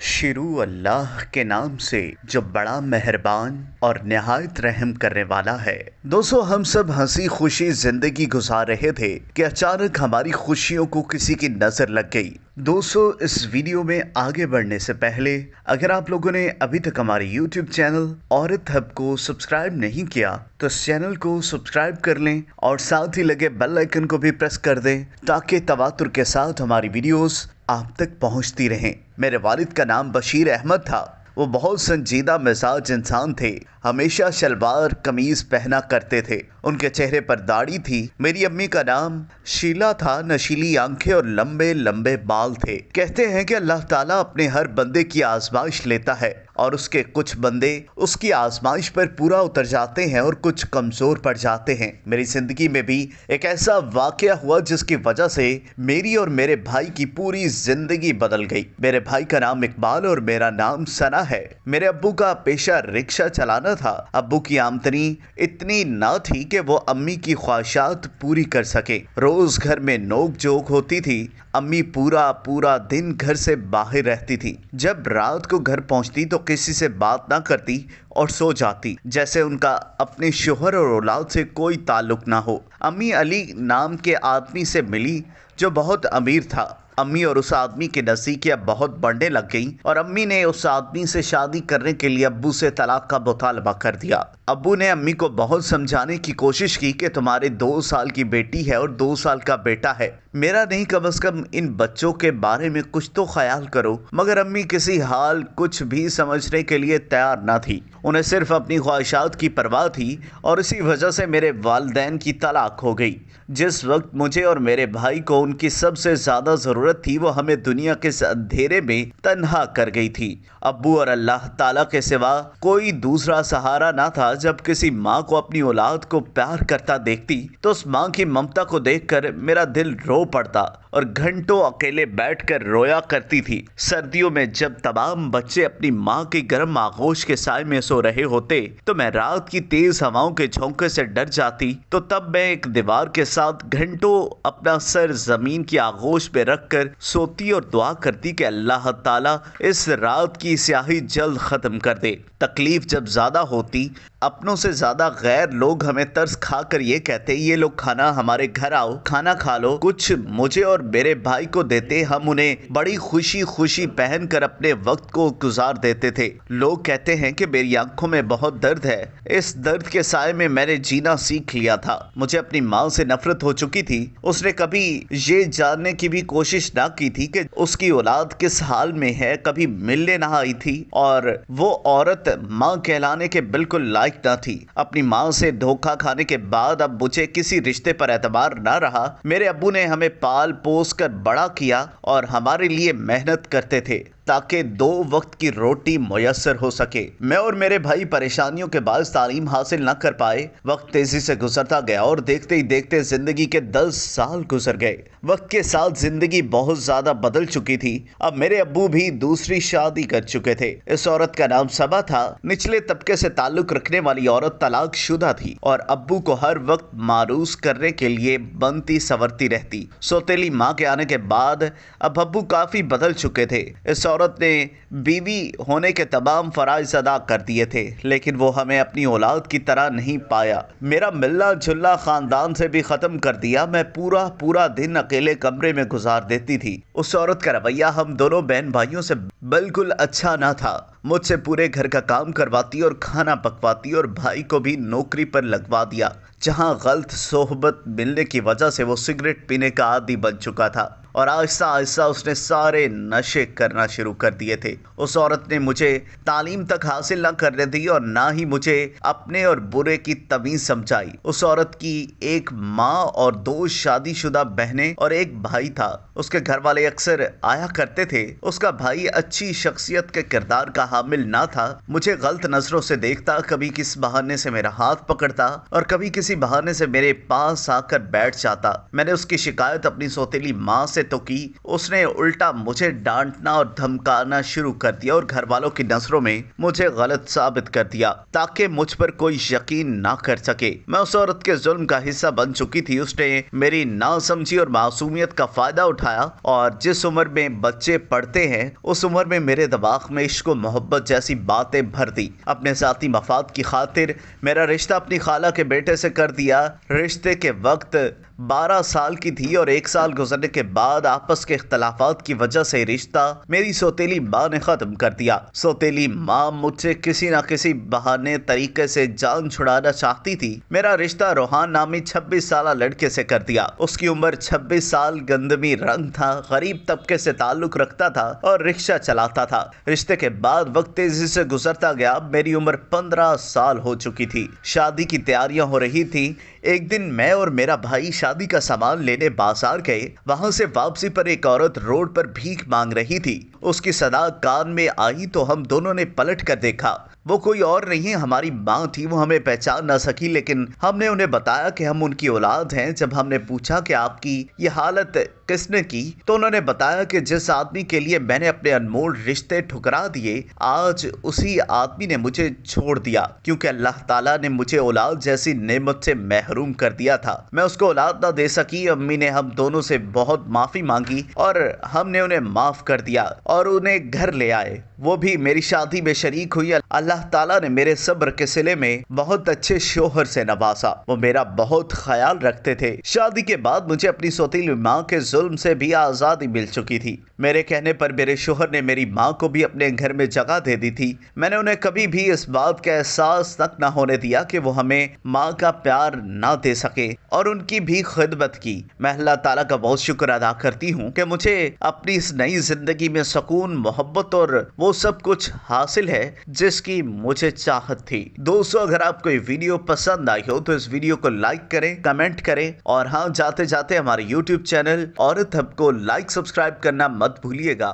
शुरू अल्लाह के नाम से जो बड़ा मेहरबान और निहायत रहम करने वाला है। दोस्तों, हम सब हंसी खुशी जिंदगी गुजार रहे थे कि अचानक हमारी खुशियों को किसी की नजर लग गई। दोस्तों, इस वीडियो में आगे बढ़ने से पहले अगर आप लोगों ने अभी तक हमारे YouTube चैनल औरत हब को सब्सक्राइब नहीं किया तो इस चैनल को सब्सक्राइब कर लें और साथ ही लगे बेल आइकन को भी प्रेस कर दें ताकि तवातुर के साथ हमारी वीडियोस आप तक पहुंचती रहें। मेरे वालिद का नाम बशीर अहमद था। वो बहुत संजीदा मिजाज इंसान थे। हमेशा शलवार कमीज पहना करते थे। उनके चेहरे पर दाढ़ी थी। मेरी अम्मी का नाम शीला था। नशीली आंखें और लंबे लंबे बाल थे। कहते हैं कि अल्लाह ताला अपने हर बंदे की आजमाइश लेता है और उसके कुछ बंदे उसकी आजमाइश पर पूरा उतर जाते हैं और कुछ कमजोर पड़ जाते हैं। मेरी जिंदगी में भी एक ऐसा वाकया हुआ जिसकी वजह से मेरी और मेरे भाई की पूरी जिंदगी बदल गई। मेरे भाई का नाम इकबाल और मेरा नाम सना है। मेरे अब्बू का पेशा रिक्शा चलाना था। अब्बू की आमदनी इतनी ना थी कि वो अम्मी की ख्वाहिशात पूरी कर सके। रोज घर में नोक जोक होती थी। अम्मी पूरा पूरा दिन घर से बाहर रहती थी। जब रात को घर पहुंचती तो किसी से बात ना करती और सो जाती, जैसे उनका अपने शोहर और औलाद से कोई ताल्लुक ना हो। अम्मी अली नाम के आदमी से मिली जो बहुत अमीर था। अम्मी और उस आदमी की नज़दीकियां बहुत बढ़ने लग गई और अम्मी ने उस आदमी से शादी करने के लिए अब्बू से तलाक का मुतालबा कर दिया। अब्बू ने अम्मी को बहुत समझाने की कोशिश की कि तुम्हारे 2 साल की बेटी है और 2 साल का बेटा है, मेरा नहीं, कम से कम इन बच्चों के बारे में कुछ तो ख्याल करो। मगर अम्मी किसी हाल कुछ भी समझने के लिए तैयार ना थी। उन्हें सिर्फ अपनी ख्वाहिशात की परवाह थी और इसी वजह से मेरे वालिदैन की तलाक हो गई। जिस वक्त मुझे और मेरे भाई को उनकी सबसे ज़्यादा ज़रूरत थी वो हमें दुनिया के इस अंधेरे में तन्हा कर गई थी। अब्बू और अल्लाह ताला के सिवा कोई दूसरा सहारा ना था। जब किसी माँ को अपनी औलाद को प्यार करता देखती तो उस माँ की ममता को देखकर मेरा दिल रो पड़ता और घंटों अकेले बैठकर रोया करती थी। सर्दियों में जब तमाम बच्चे अपनी माँ की गर्म आगोश के साए में सो रहे होते तो मैं रात की तेज हवाओं के झोंके से डर जाती। तो तब मैं एक दीवार के साथ घंटों अपना सर जमीन की आगोश पे रखकर सोती और दुआ करती कि अल्लाह ताला इस रात की स्याही जल्द खत्म कर दे। तकलीफ जब ज्यादा होती, अपनों से ज्यादा गैर लोग हमें तरस खाकर ये कहते, ये लोग खाना हमारे घर आओ, खाना खा लो, कुछ मुझे और मेरे भाई को देते। हम उन्हें बड़ी खुशी खुशी पहनकर अपने वक्त को गुजार देते थे। लोग कहते हैं कि मेरी आंखों में बहुत दर्द है। इस दर्द के साए में मैंने जीना सीख लिया था। मुझे अपनी माँ से नफरत हो चुकी थी। उसने कभी ये जानने की भी कोशिश ना की थी कि उसकी औलाद किस हाल में है, कभी मिलने ना आई थी और वो औरत माँ कहलाने के बिल्कुल लायक ना थी। अपनी माँ से धोखा खाने के बाद अब मुझे किसी रिश्ते पर एतबार ना रहा। मेरे अब्बू ने हमें पाल पोस कर बड़ा किया और हमारे लिए मेहनत करते थे ताकि 2 वक्त की रोटी मुयस्सर हो सके। मैं और मेरे भाई परेशानियों के बाद तालीम हासिल न कर पाए। वक्त तेजी से गुजरता गया और देखते ही देखते जिंदगी के 10 साल गुजर गए। वक्त के साथ जिंदगी बहुत ज्यादा बदल चुकी थी। अब मेरे अब्बू भी दूसरी शादी कर चुके थे। इस औरत का नाम सबा था। निचले तबके से ताल्लुक रखने वाली औरत तलाक शुदा थी और अब्बू को हर वक्त मारूस करने के लिए बनती सवरती रहती। सौतेली माँ के आने के बाद अब अब्बू काफी बदल चुके थे। इस औरत ने बीवी होने के तमाम फराइज अदा कर दिए थे, लेकिन वो हमें अपनी औलाद की तरह नहीं पाया। मेरा मिलना जुलना खानदान से भी खत्म कर दिया। मैं पूरा पूरा दिन अकेले कमरे में गुजार देती थी। उस औरत का रवैया हम दोनों बहन भाइयों से बिल्कुल अच्छा ना था। मुझसे पूरे घर का काम करवाती और खाना पकवाती और भाई को भी नौकरी पर लगवा दिया, जहां गलत सोहबत मिलने की वजह से वो सिगरेट पीने का आदी बन चुका था और आहिस्ता आहिस्ता उसने सारे नशे करना शुरू कर दिए थे। उस औरत ने मुझे तालीम तक हासिल न करने दी और ना ही मुझे अपने और बुरे की तमीज समझाई। उस औरत की एक माँ और 2 शादीशुदा बहनें और एक भाई था। उसके घर वाले अक्सर आया करते थे। उसका भाई अच्छी शख्सियत के किरदार का हामिल ना था। मुझे गलत नजरों से देखता, कभी किस बहाने से मेरा हाथ पकड़ता और कभी किसी बहाने से मेरे पास आकर बैठ जाता। मैंने उसकी शिकायत अपनी सौतेली माँ से से तो की, उसने उल्टा मुझे डांटना और धमकाना शुरू कर दिया और घर वालों की नजरों में मुझे गलत साबित कर दिया ताकि मुझ पर कोई यकीन ना कर सके। मैं उस औरत के जुल्म का हिस्सा बन चुकी थी। उसने मेरी नासमझी और मासूमियत का फायदा उठाया और जिस उम्र में बच्चे पढ़ते हैं उस उम्र में मेरे दिमाग में इश्क और मोहब्बत जैसी बातें भर दी। अपने ज़ाती मफाद की खातिर मेरा रिश्ता अपनी खाला के बेटे से कर दिया। रिश्ते के वक्त 12 साल की थी और 1 साल गुजरने के बाद आपस के इख्तलाफात की वजह से रिश्ता मेरी सौतेली माँ ने खत्म कर दिया। सौतेली माँ मुझसे किसी न किसी बहाने तरीके से जान छुड़ाना चाहती थी। मेरा रिश्ता रोहान नामी 26 साल लड़के से कर दिया। उसकी उम्र 26 साल, गंदमी रंग था, गरीब तबके से ताल्लुक रखता था और रिक्शा चलाता था। रिश्ते के बाद वक्त तेजी से गुजरता गया। मेरी उम्र 15 साल हो चुकी थी। शादी की तैयारियां हो रही थी। एक दिन मैं और मेरा भाई शादी का सामान लेने बाजार गए। वहां से वापसी पर एक औरत रोड पर भीख मांग रही थी। उसकी सदा कान में आई तो हम दोनों ने पलट कर देखा। वो कोई और नहीं, हमारी माँ थी। वो हमें पहचान ना सकी, लेकिन हमने उन्हें बताया कि हम उनकी औलाद हैं। जब हमने पूछा कि आपकी ये हालत किसने की, तो उन्होंने बताया कि जिस आदमी के लिए मैंने अपने अनमोल रिश्ते ठुकरा दिए, आज उसी आदमी ने मुझे छोड़ दिया, क्योंकि अल्लाह ताला ने मुझे औलाद जैसी नेमत से महरूम कर दिया था। मैं उसको औलाद ना दे सकी। अम्मी ने हम दोनों से बहुत माफी मांगी और हमने उन्हें माफ कर दिया और उन्हें घर ले आए। वो भी मेरी शादी में शरीक हुई। अल्लाह ताला ने मेरे सब्र के सिले में बहुत अच्छे शोहर से नवाजा। वो मेरा बहुत ख्याल रखते थे। शादी के बाद मुझे अपनी सौतेली माँ के जुल्म से भी आज़ादी मिल चुकी थी। मेरे कहने पर मेरे शोहर ने मेरी माँ को भी अपने घर में जगह दे दी थी। मैंने उन्हें कभी भी इस बात का एहसास तक न होने दिया कि वो हमें माँ का प्यार ना दे सके और उनकी भी खिदमत की। मैं अल्लाह ताला का बहुत शुक्र अदा करती हूँ कि मुझे अपनी इस नई जिंदगी में सुकून, मोहब्बत और वो सब कुछ हासिल है जिसकी मुझे चाहत थी। दोस्तों, अगर आपको ये वीडियो पसंद आई हो तो इस वीडियो को लाइक करें, कमेंट करें और हाँ, जाते जाते हमारे YouTube चैनल औरत हब को लाइक, सब्सक्राइब करना मत भूलिएगा।